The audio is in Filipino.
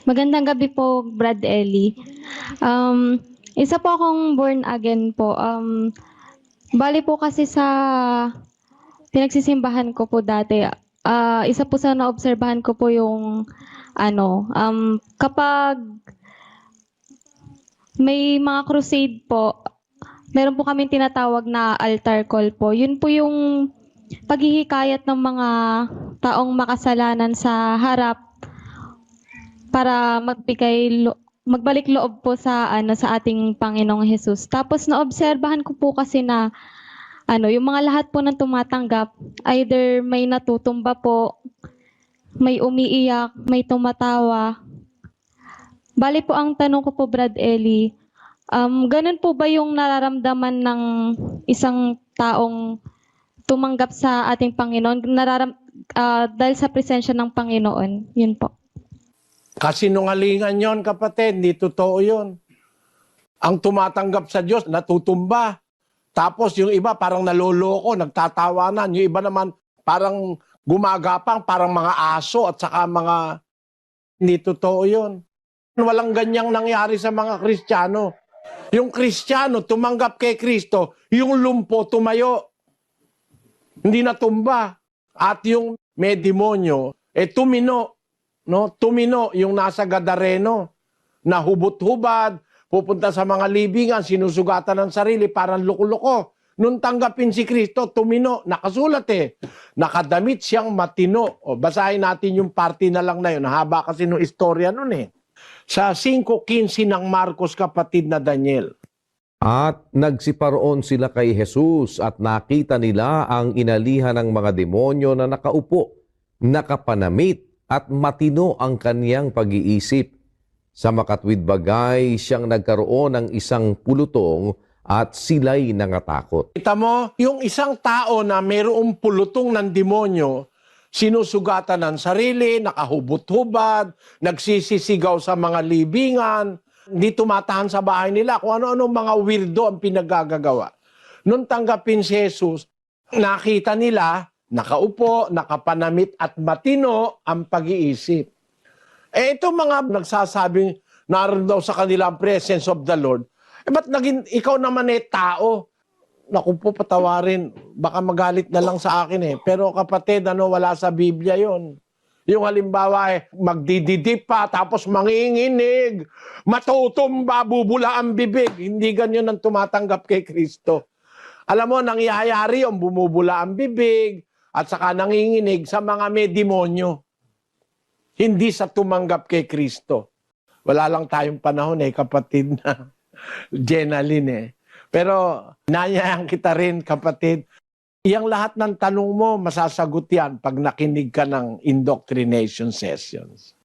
Magandang gabi po, Brad Ellie. Isa po akong born again po. Bale po kasi sa pinagsisimbahan ko po dati, isa po sa naobserbahan ko po yung kapag may mga crusade po, meron po kaming tinatawag na altar call po. Yun po yung paghihikayat ng mga taong makasalanan sa harap para magbalik loob po sa sa ating Panginoong Hesus. Tapos naobserbahan ko po kasi na yung mga lahat po ng tumatanggap, either may natutumba po, may umiiyak, may tumatawa. Bali po ang tanong ko po, Brad Ellie, ganun po ba yung nararamdaman ng isang taong tumanggap sa ating Panginoon dahil sa presensya ng Panginoon? Yun po. Kasinungalingan yon, kapatid, hindi totoo yon. Ang tumatanggap sa Diyos, natutumba. Tapos yung iba parang naloloko, nagtatawanan. Yung iba naman parang gumagapang, parang mga aso at saka mga... Hindi totoo yon. Walang ganyang nangyari sa mga Kristiyano. Yung Kristiyano, tumanggap kay Kristo, yung lumpo tumayo. Hindi natumba. At yung may demonyo, tumino. No? Tumino yung nasa Gadareno, na hubot-hubad, pupunta sa mga libingan, sinusugatan ng sarili, parang loko-loko. Nung tanggapin si Kristo, tumino, nakasulat nakadamit siyang matino. O, basahin natin yung party na lang na yun, haba kasi nung istorya nun Sa 5:15 ng Marcos, kapatid na Daniel. At nagsiparoon sila kay Jesus at nakita nila ang inalihan ng mga demonyo na nakaupo, nakapanamit, at matino ang kaniyang pag-iisip. Sa makatwid bagay, siyang nagkaroon ng isang pulutong at sila'y nangatakot. Kita mo, yung isang tao na mayroong pulutong ng demonyo, sinusugatan ng sarili, nakahubot-hubad, nagsisisigaw sa mga libingan, hindi tumatahan sa bahay nila, kung ano-ano mga weirdo ang pinagagagawa. Nung tanggapin si Jesus, nakita nila, nakaupo, nakapanamit at matino ang pag-iisip. Ito mga nagsasabing naroon daw sa kanila ang presence of the Lord. Ba't naging ikaw naman tao? Naku po, patawarin. Baka magalit na lang sa akin Pero kapatid, wala sa Biblia yon. Yung halimbawa magdididip pa, tapos manginginig, matutumba, bubula ang bibig. Hindi ganyan ang tumatanggap kay Kristo. Alam mo, nangyayari yung bumubula ang bibig, at saka nanginginig sa mga may demonyo. Hindi sa tumanggap kay Kristo. Wala lang tayong panahon kapatid na Jenaline Pero nanyayang kita rin, kapatid. Iyang lahat ng tanong mo, masasagot yan pag nakinig ka ng indoctrination sessions.